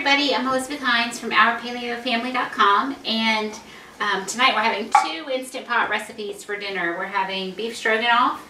everybody, I'm Elizabeth Hines from OurPaleoFamily.com, and tonight we're having two Instant Pot recipes for dinner. We're having beef stroganoff,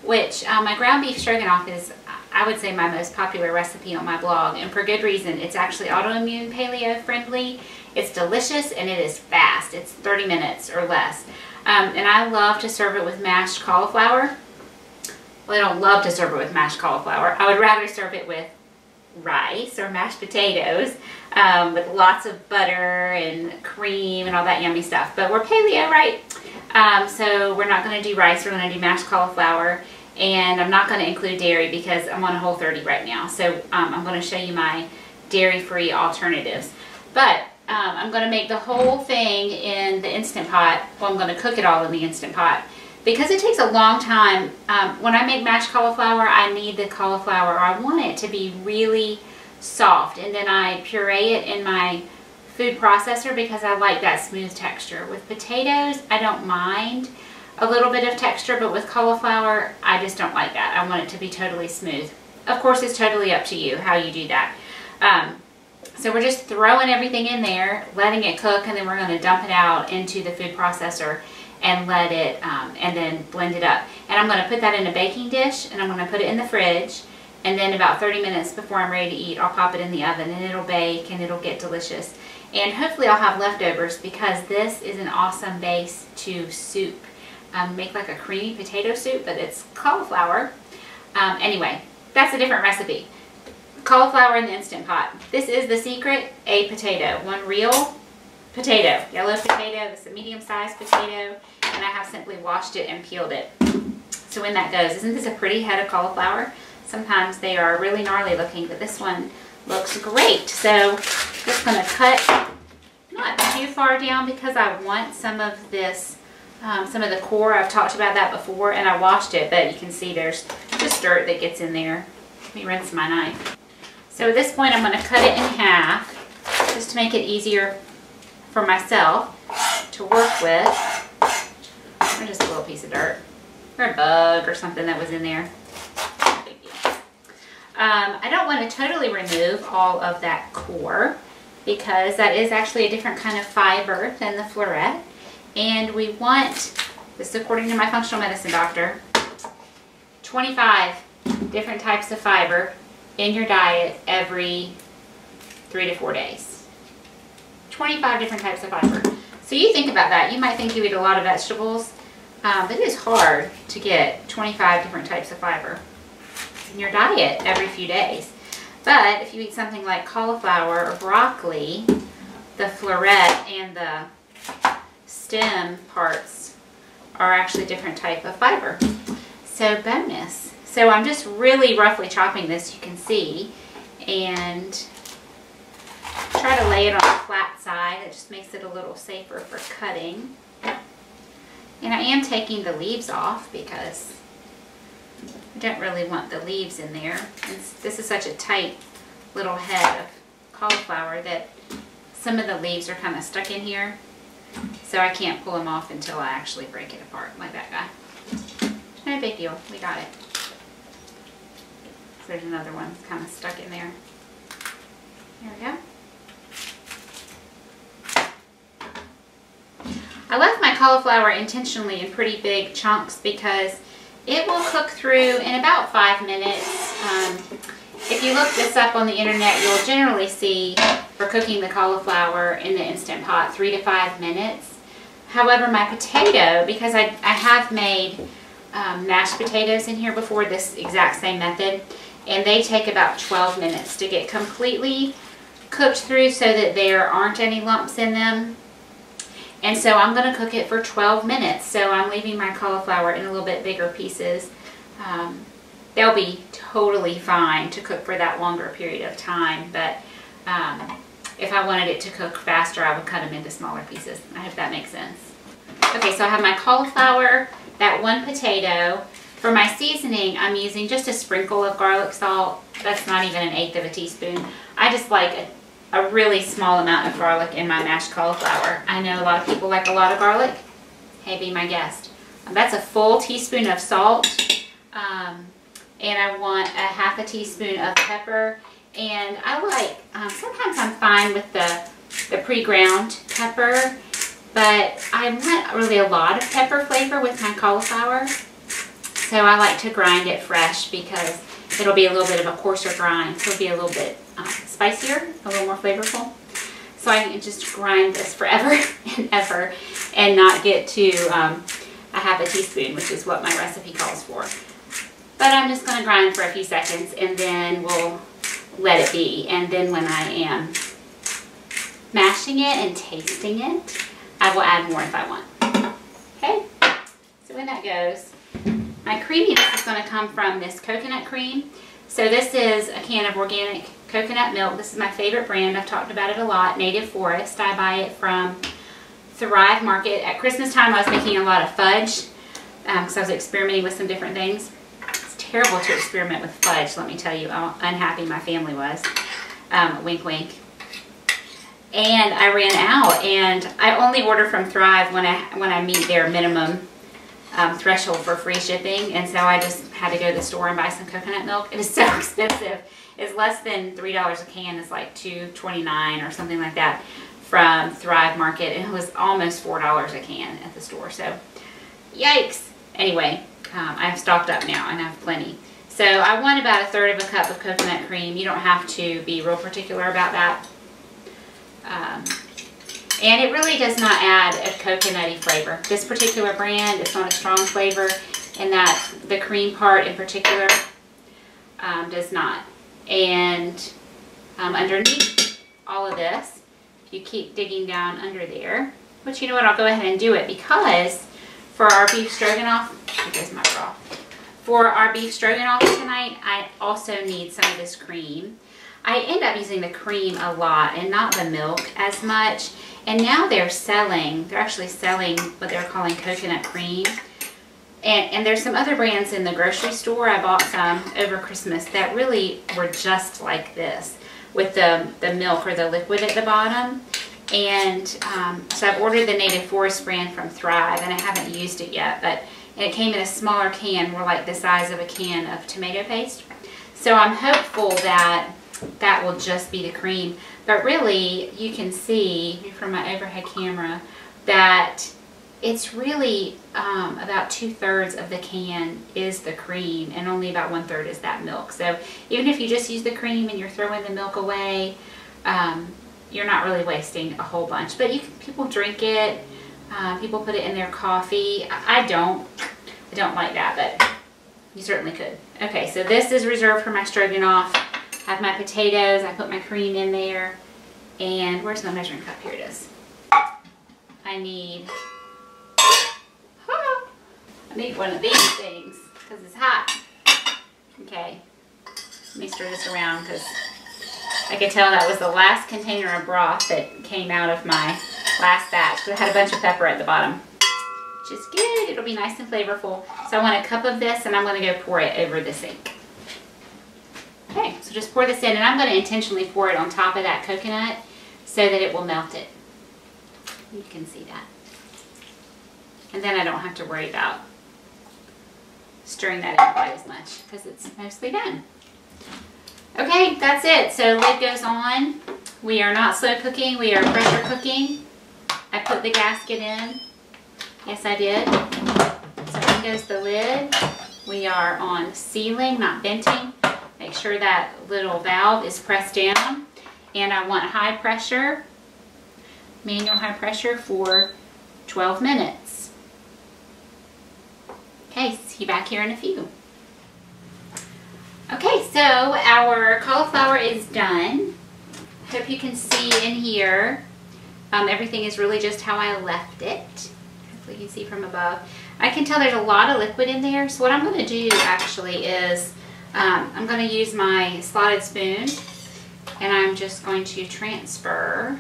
which my ground beef stroganoff is, I would say, my most popular recipe on my blog, and for good reason. It's actually autoimmune paleo friendly, it's delicious, and it is fast. It's 30 minutes or less. And I love to serve it with mashed cauliflower. Well, I don't love to serve it with mashed cauliflower. I would rather serve it with rice or mashed potatoes with lots of butter and cream and all that yummy stuff. But we're paleo, right? So we're not going to do rice. We're going to do mashed cauliflower, and I'm not going to include dairy because I'm on a Whole30 right now. So I'm going to show you my dairy-free alternatives. But I'm going to make the whole thing in the Instant Pot. Well, I'm going to cook it all in the Instant Pot. Because it takes a long time, when I make mashed cauliflower, I need the cauliflower, or I want it to be really soft. And then I puree it in my food processor because I like that smooth texture. With potatoes, I don't mind a little bit of texture, but with cauliflower, I just don't like that. I want it to be totally smooth. Of course, it's totally up to you how you do that. So we're just throwing everything in there, letting it cook, and then we're going to dump it out into the food processor and let it, and then blend it up. And I'm going to put that in a baking dish, and I'm going to put it in the fridge, and then about 30 minutes before I'm ready to eat, I'll pop it in the oven, and it'll bake, and it'll get delicious. And hopefully I'll have leftovers because this is an awesome base to soup. Make like a creamy potato soup, but it's cauliflower. Anyway, that's a different recipe. Cauliflower in the Instant Pot. This is the secret: a potato, one real potato, yellow potato. This is a medium-sized potato, and I have simply washed it and peeled it. So in that goes. Isn't this a pretty head of cauliflower? Sometimes they are really gnarly looking, but this one looks great. So just going to cut not too far down because I want some of this, some of the core. I've talked about that before, and I washed it, but you can see there's just dirt that gets in there. Let me rinse my knife. So at this point, I'm going to cut it in half just to make it easier for myself to work with. Or just a little piece of dirt, or a bug or something that was in there. No big deal. I don't want to totally remove all of that core because that is actually a different kind of fiber than the floret, and we want, this is according to my functional medicine doctor, 25 different types of fiber in your diet every 3 to 4 days. 25 different types of fiber. So you think about that. You might think you eat a lot of vegetables, but it is hard to get 25 different types of fiber in your diet every few days. But if you eat something like cauliflower or broccoli, the floret and the stem parts are actually different type of fiber. So bonus. So I'm just really roughly chopping this, you can see, and try to lay it on the flat side. It just makes it a little safer for cutting. And I am taking the leaves off because I don't really want the leaves in there. This is such a tight little head of cauliflower that some of the leaves are kind of stuck in here. So I can't pull them off until I actually break it apart like that guy. No big deal. We got it. There's another one that's kind of stuck in there. There we go. I left my cauliflower intentionally in pretty big chunks because it will cook through in about 5 minutes. If you look this up on the internet, you'll generally see for cooking the cauliflower in the Instant Pot 3 to 5 minutes. However, my potato, because I have made mashed potatoes in here before, this exact same method, and they take about 12 minutes to get completely cooked through so that there aren't any lumps in them. And so I'm going to cook it for 12 minutes. So I'm leaving my cauliflower in a little bit bigger pieces. They'll be totally fine to cook for that longer period of time. But if I wanted it to cook faster, I would cut them into smaller pieces. I hope that makes sense. Okay, so I have my cauliflower, that one potato. For my seasoning, I'm using just a sprinkle of garlic salt. That's not even 1/8 of a teaspoon. I just like a really small amount of garlic in my mashed cauliflower. I know a lot of people like a lot of garlic. Hey, be my guest. That's a full teaspoon of salt, and I want a 1/2 teaspoon of pepper And I like, sometimes I'm fine with the pre-ground pepper, but I want really a lot of pepper flavor with my cauliflower. So I like to grind it fresh because it'll be a little bit of a coarser grind. So it'll be a little bit spicier, a little more flavorful. So I can just grind this forever and ever and not get to a half a teaspoon, which is what my recipe calls for. But I'm just going to grind for a few seconds and then we'll let it be. And then when I am mashing it and tasting it, I will add more if I want. Okay, so when that goes, my creaminess is going to come from this coconut cream. So this is a can of organic coconut milk. This is my favorite brand. I've talked about it a lot, Native Forest. I buy it from Thrive Market. At Christmas time I was making a lot of fudge because I was experimenting with some different things. It's terrible to experiment with fudge, let me tell you how unhappy my family was. Wink wink. And I ran out, and I only order from Thrive when I meet their minimum threshold for free shipping, and so I just had to go to the store and buy some coconut milk. It was so expensive. It's less than $3 a can. It's like $2.29 or something like that from Thrive Market, and it was almost $4 a can at the store. So, yikes! Anyway, I've stocked up now and I have plenty. So I want about 1/3 of a cup of coconut cream. You don't have to be real particular about that. And it really does not add a coconutty flavor. This particular brand, it's not a strong flavor, and that the cream part in particular does not. And underneath all of this, if you keep digging down under there, but you know what, I'll go ahead and do it because for our beef stroganoff, here goes my bra. For our beef stroganoff tonight, I also need some of this cream. I end up using the cream a lot and not the milk as much. And now they're actually selling what they're calling coconut cream. And there's some other brands in the grocery store. I bought some over Christmas that really were just like this with the milk or the liquid at the bottom. And so I've ordered the Native Forest brand from Thrive, and I haven't used it yet, but it came in a smaller can, more like the size of a can of tomato paste. So I'm hopeful that that will just be the cream. But really, you can see from my overhead camera that it's really about 2/3 of the can is the cream and only about 1/3 is that milk. So even if you just use the cream and you're throwing the milk away, you're not really wasting a whole bunch. But people drink it, people put it in their coffee. I don't like that, but you certainly could. Okay, so this is reserved for my stroganoff. I have my potatoes, I put my cream in there, and where's my measuring cup? Here it is. I need one of these things because it's hot. Okay, let me stir this around because I can tell that was the last container of broth that came out of my last batch because it had a bunch of pepper at the bottom, which is good. It'll be nice and flavorful. So I want a cup of this, and I'm going to go pour it over the sink. Okay, so just pour this in, and I'm going to intentionally pour it on top of that coconut so that it will melt it. You can see that. And then I don't have to worry about stirring that in quite as much because it's mostly done. Okay, that's it. So lid goes on. We are not slow cooking, we are pressure cooking. I put the gasket in. Yes, I did. So in goes the lid. We are on sealing, not venting. Make sure that little valve is pressed down. And I want high pressure, manual high pressure for 12 minutes. Okay, see you back here in a few. Okay, so our cauliflower is done. Hope you can see in here. Everything is really just how I left it. Hopefully you can see from above. I can tell there's a lot of liquid in there. So what I'm going to do actually is I'm going to use my slotted spoon, and I'm just going to transfer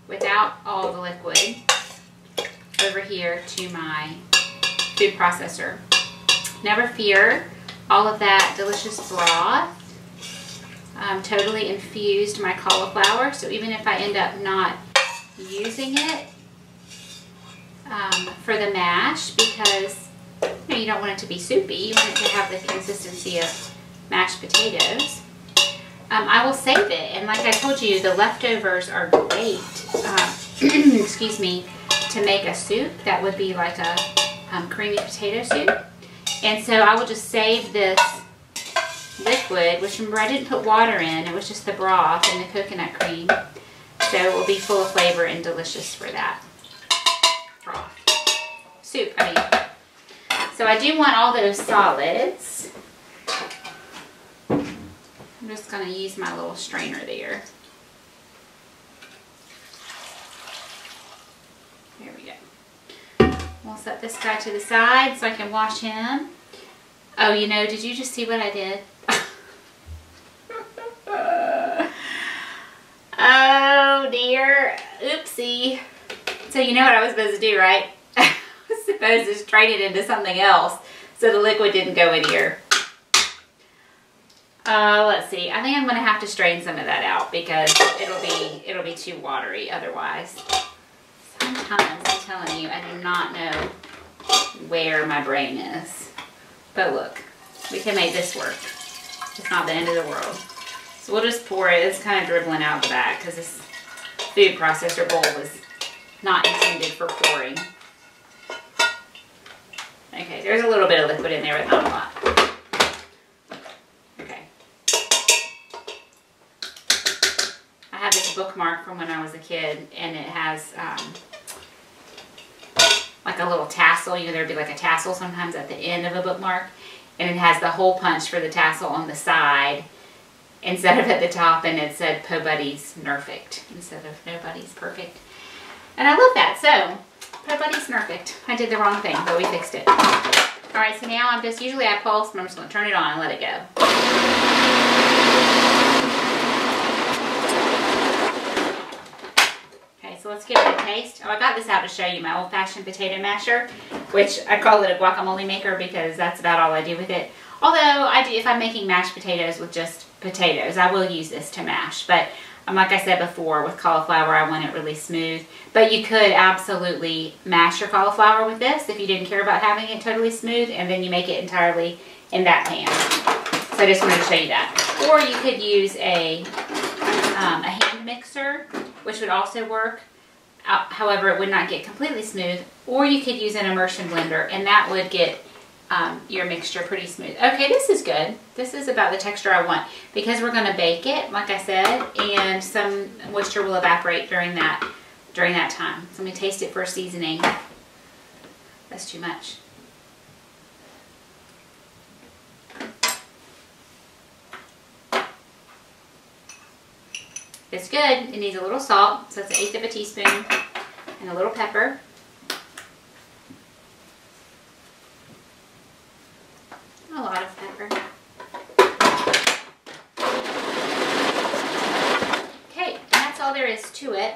without all the liquid over here to my food processor. Never fear, all of that delicious broth totally infused my cauliflower, so even if I end up not using it for the mash, because you don't want it to be soupy, you want it to have the consistency of mashed potatoes. I will save it. And like I told you, the leftovers are great, excuse me, to make a soup. That would be like a creamy potato soup. And so I will just save this liquid, which remember I didn't put water in. It was just the broth and the coconut cream. So it will be full of flavor and delicious for that broth. Soup, I mean. So I do want all those solids. I'm just going to use my little strainer there. There we go. We'll set this guy to the side so I can wash him. Oh, you know, did you just see what I did? Oh dear. Oopsie. So you know what I was supposed to do, right? I was supposed to strain it into something else so the liquid didn't go in here. Let's see. I think I'm going to have to strain some of that out because it'll be too watery otherwise. Sometimes, I'm telling you, I do not know where my brain is. But look, we can make this work. It's not the end of the world. So we'll just pour it. It's kind of dribbling out the back because this food processor bowl was not intended for pouring. Okay, there's a little bit of liquid in there, but not a lot. Okay. I have this bookmark from when I was a kid, and it has like a little tassel. You know, there'd be like a tassel sometimes at the end of a bookmark, and it has the hole punch for the tassel on the side instead of at the top, and it said Po Buddy's Nerfect instead of Nobody's Perfect. And I love that. So, Po Buddy's Nerfect. I did the wrong thing, but we fixed it. Alright, so now I'm just, usually I pulse, but I'm just going to turn it on and let it go. Okay, so let's give it a taste. Oh, I got this out to show you my old-fashioned potato masher, which I call it a guacamole maker because that's about all I do with it. Although, I do, if I'm making mashed potatoes with just potatoes, I will use this to mash. But like I said before, with cauliflower, I want it really smooth. But you could absolutely mash your cauliflower with this if you didn't care about having it totally smooth, and then you make it entirely in that pan. So I just wanted to show you that. Or you could use a hand mixer, which would also work. However, it would not get completely smooth. Or you could use an immersion blender, and that would get your mixture pretty smooth. Okay, this is good. This is about the texture I want because we're going to bake it, like I said, and some moisture will evaporate during that time. So let me taste it for seasoning. That's too much. It's good. It needs a little salt, so it's 1/8 of a teaspoon, and a little pepper. A lot of pepper. Okay, and that's all there is to it.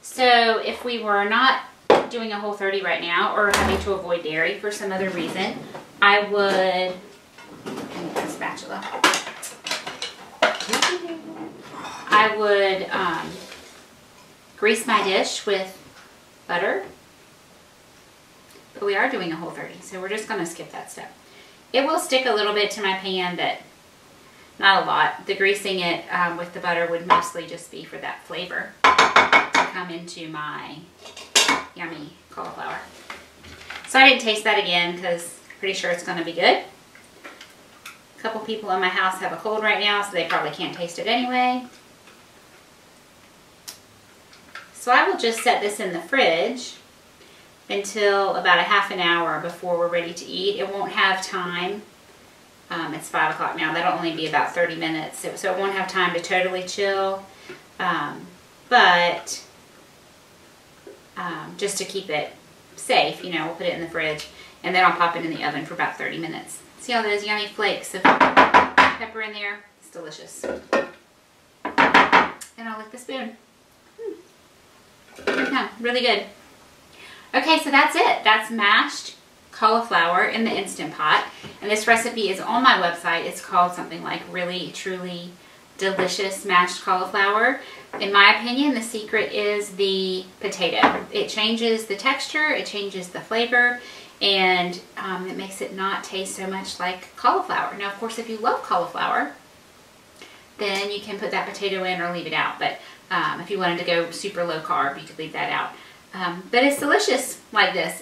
So if we were not doing a Whole30 right now, or having to avoid dairy for some other reason, I would, spatula. I would grease my dish with butter. But we are doing a Whole30, so we're just going to skip that step. It will stick a little bit to my pan, but not a lot. The greasing it with the butter would mostly just be for that flavor to come into my yummy cauliflower. So I didn't taste that again because I'm pretty sure it's going to be good. A couple people in my house have a cold right now, so they probably can't taste it anyway. So I will just set this in the fridge until about a half an hour before we're ready to eat. It won't have time. It's 5 o'clock now. That'll only be about 30 minutes. So it won't have time to totally chill. But just to keep it safe, you know, we'll put it in the fridge. And then I'll pop it in the oven for about 30 minutes. See all those yummy flakes of pepper in there? It's delicious. And I'll lick the spoon. Really good. Okay, so that's it. That's mashed cauliflower in the Instant Pot. And this recipe is on my website. It's called something like Really Truly Delicious Mashed Cauliflower. In my opinion, the secret is the potato. It changes the texture, it changes the flavor, and it makes it not taste so much like cauliflower. Now, of course, if you love cauliflower, then you can put that potato in or leave it out. But if you wanted to go super low carb, you could leave that out. But it's delicious like this.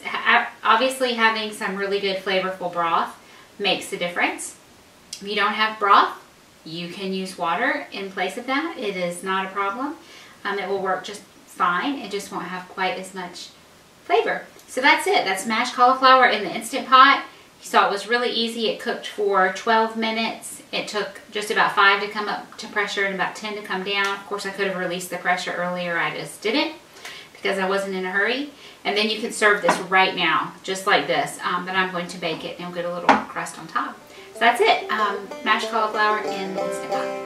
Obviously, having some really good flavorful broth makes a difference. If you don't have broth, you can use water in place of that. It is not a problem. It will work just fine. It just won't have quite as much flavor. So that's it. That's mashed cauliflower in the Instant Pot. You saw it was really easy. It cooked for 12 minutes. It took just about 5 to come up to pressure and about 10 to come down. Of course, I could have released the pressure earlier. I just didn't because I wasn't in a hurry. And then you can serve this right now, just like this. But I'm going to bake it and you'll get a little crust on top. So that's it. Mashed cauliflower in the Instant Pot.